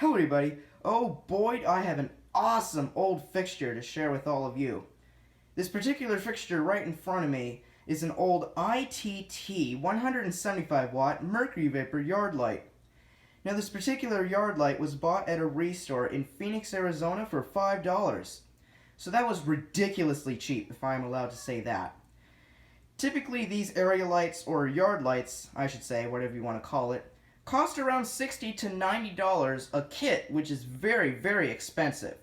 Hello everybody. Oh boy, I have an awesome old fixture to share with all of you. This particular fixture right in front of me is an old ITT 175 watt Mercury Vapor yard light. Now this particular yard light was bought at a restore in Phoenix, Arizona for $5. So that was ridiculously cheap, if I'm allowed to say that. Typically these area lights, or yard lights, I should say, whatever you want to call it, cost around $60 to $90 a kit, which is very, very expensive.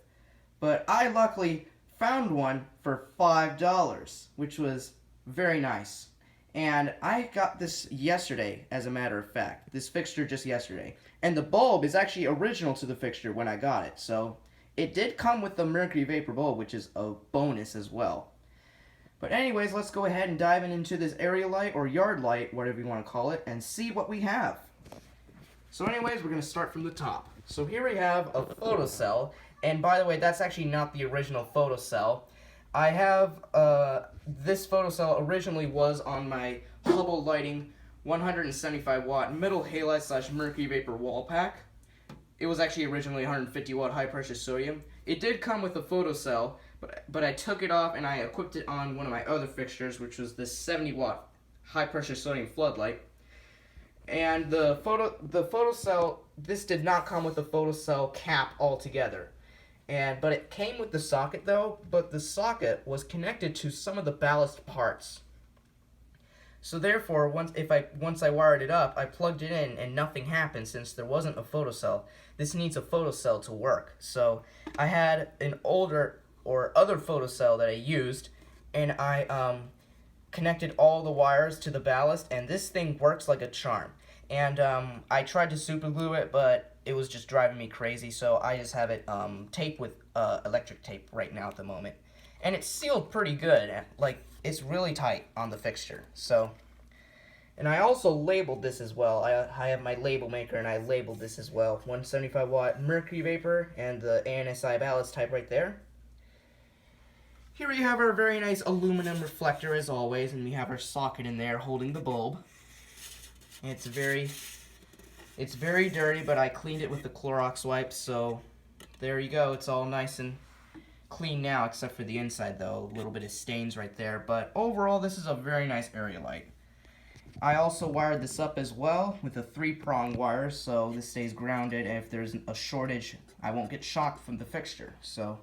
But I luckily found one for $5, which was very nice. And I got this yesterday, as a matter of fact. This fixture just yesterday. And the bulb is actually original to the fixture when I got it. So it did come with the Mercury Vapor bulb, which is a bonus as well. But anyways, let's go ahead and dive into this area light, or yard light, whatever you want to call it, and see what we have. So anyways, we're going to start from the top. So here we have a photocell, and by the way, that's actually not the original photocell. I have, this photocell originally was on my Hubble Lighting 175 watt middle halide / Mercury Vapor wall pack. It was actually originally 150 watt high pressure sodium. It did come with a photocell, but I took it off and I equipped it on one of my other fixtures, which was this 70 watt high pressure sodium floodlight. And the photocell, this did not come with the photocell cap altogether. But it came with the socket though, but the socket was connected to some of the ballast parts. So therefore, once I wired it up, I plugged it in and nothing happened since there wasn't a photocell. This needs a photocell to work. So I had an older or other photocell that I used, and I connected all the wires to the ballast, and this thing works like a charm. And I tried to super glue it, but it was just driving me crazy, so I just have it taped with electric tape right now at the moment. And it's sealed pretty good, like it's really tight on the fixture. So, and I also labeled this as well. I have my label maker and I labeled this as well. 175 watt Mercury Vapor and the ANSI ballast type right there. Here we have our very nice aluminum reflector as always, and we have our socket in there holding the bulb. And it's very dirty, but I cleaned it with the Clorox wipes, so there you go. It's all nice and clean now, except for the inside though. A little bit of stains right there, but overall this is a very nice area light. I also wired this up as well with a 3-prong wire, so this stays grounded, and if there's a shortage, I won't get shocked from the fixture. So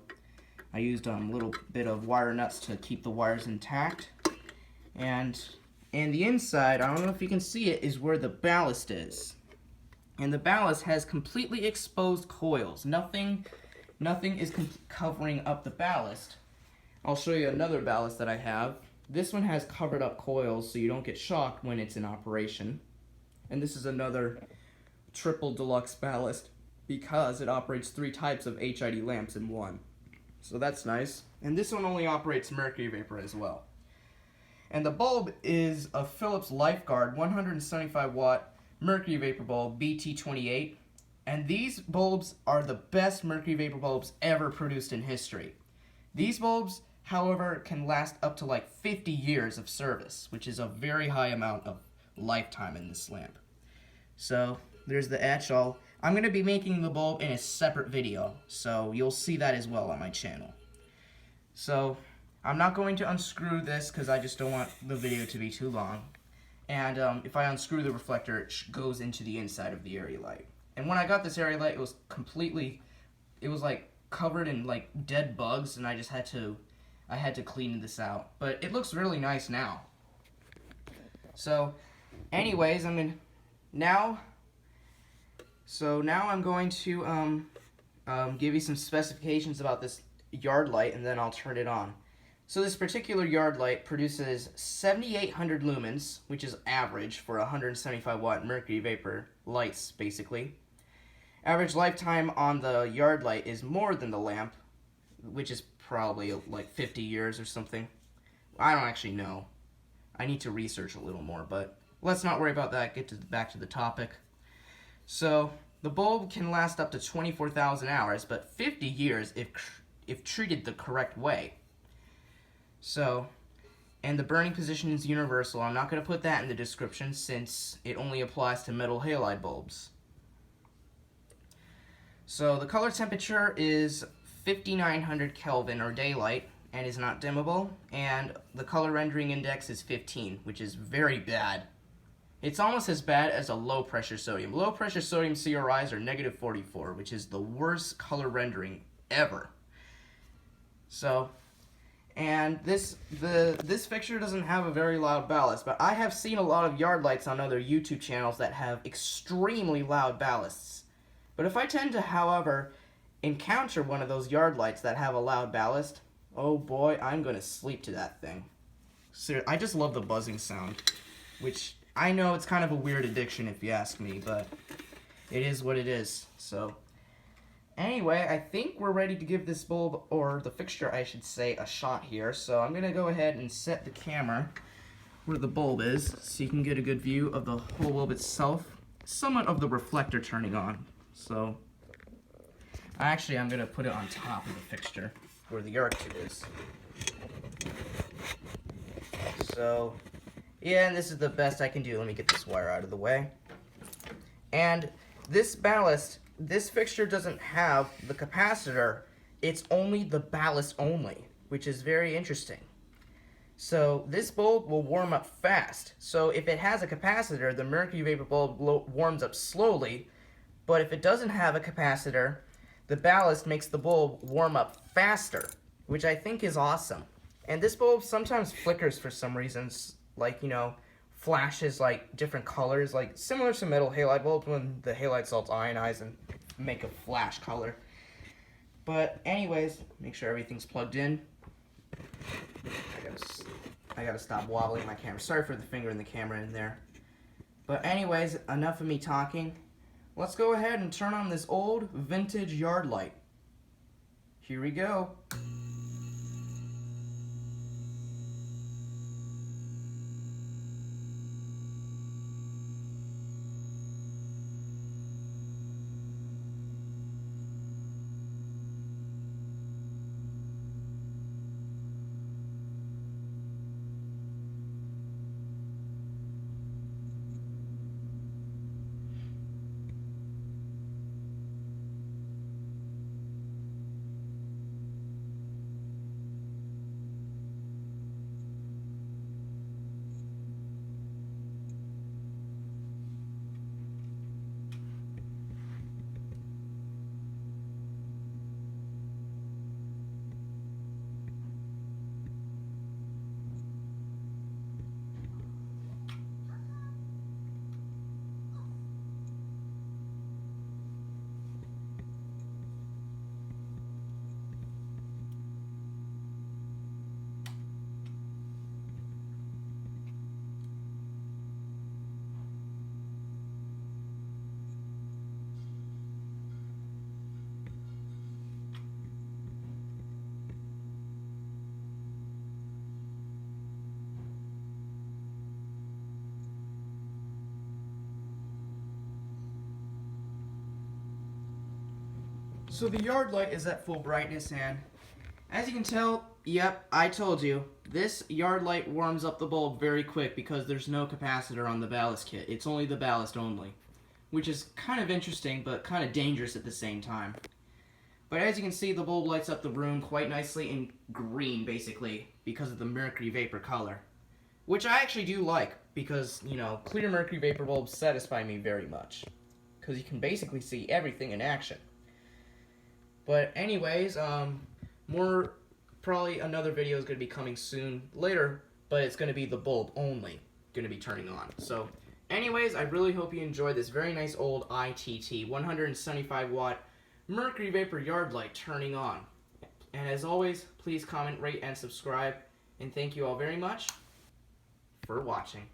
I used a little bit of wire nuts to keep the wires intact. And the inside, I don't know if you can see it, is where the ballast is. And the ballast has completely exposed coils. Nothing is covering up the ballast. I'll show you another ballast that I have. This one has covered up coils so you don't get shocked when it's in operation. And this is another triple deluxe ballast because it operates 3 types of HID lamps in one. So that's nice. And this one only operates Mercury Vapor as well. And the bulb is a Philips Lifeguard 175 watt Mercury Vapor bulb BT28. And these bulbs are the best Mercury Vapor bulbs ever produced in history. These bulbs, however, can last up to like 50 years of service, which is a very high amount of lifetime in this lamp. So there's the etch. I'm going to be making the bulb in a separate video, so you'll see that as well on my channel. So I'm not going to unscrew this because I just don't want the video to be too long. And if I unscrew the reflector, it goes into the inside of the area light. And when I got this area light, it was like covered in like dead bugs, and I had to clean this out. But it looks really nice now. So anyways, now I'm going to give you some specifications about this yard light, and then I'll turn it on. So this particular yard light produces 7,800 lumens, which is average for 175 watt Mercury Vapor lights, basically. Average lifetime on the yard light is more than the lamp, which is probably like 50 years or something. I don't actually know. I need to research a little more, but let's not worry about that. Back to the topic. So the bulb can last up to 24,000 hours, but 50 years if treated the correct way. So, and the burning position is universal. I'm not going to put that in the description since it only applies to metal halide bulbs. So the color temperature is 5900 Kelvin or daylight and is not dimmable, and the color rendering index is 15, which is very bad. It's almost as bad as a low pressure sodium. Low pressure sodium CRIs are negative 44, which is the worst color rendering ever. So, and this fixture doesn't have a very loud ballast, but I have seen a lot of yard lights on other YouTube channels that have extremely loud ballasts. But if I tend to, however, encounter one of those yard lights that have a loud ballast, oh boy, I'm gonna sleep to that thing. Seriously, I just love the buzzing sound, which I know it's kind of a weird addiction if you ask me, but it is what it is. So anyway, I think we're ready to give this bulb, or the fixture I should say, a shot here. So I'm gonna go ahead and set the camera where the bulb is so you can get a good view of the whole bulb itself, somewhat of the reflector turning on. So actually I'm gonna put it on top of the fixture where the arc tube is. So yeah, and this is the best I can do. Let me get this wire out of the way. And this ballast, this fixture doesn't have the capacitor. It's only the ballast only, which is very interesting. So this bulb will warm up fast. So if it has a capacitor, the mercury vapor bulb warms up slowly. But if it doesn't have a capacitor, the ballast makes the bulb warm up faster, which I think is awesome. And this bulb sometimes flickers for some reasons, like, you know, flashes like different colors, like similar to metal halide bulbs when the halide salts ionize and make a flash color. But anyways, make sure everything's plugged in. I gotta stop wobbling my camera. Sorry for the finger in the camera in there. But anyways, enough of me talking. Let's go ahead and turn on this old vintage yard light. Here we go. So the yard light is at full brightness, and as you can tell, yep, I told you, this yard light warms up the bulb very quick because there's no capacitor on the ballast kit. It's only the ballast only, which is kind of interesting but kind of dangerous at the same time. But as you can see, the bulb lights up the room quite nicely in green, basically, because of the mercury vapor color, which I actually do like because, you know, clear mercury vapor bulbs satisfy me very much because you can basically see everything in action. But anyways, probably another video is going to be coming soon later, but it's going to be the bulb only going to be turning on. So anyways, I really hope you enjoyed this very nice old ITT 175 watt mercury vapor yard light turning on. And as always, please comment, rate, and subscribe. And thank you all very much for watching.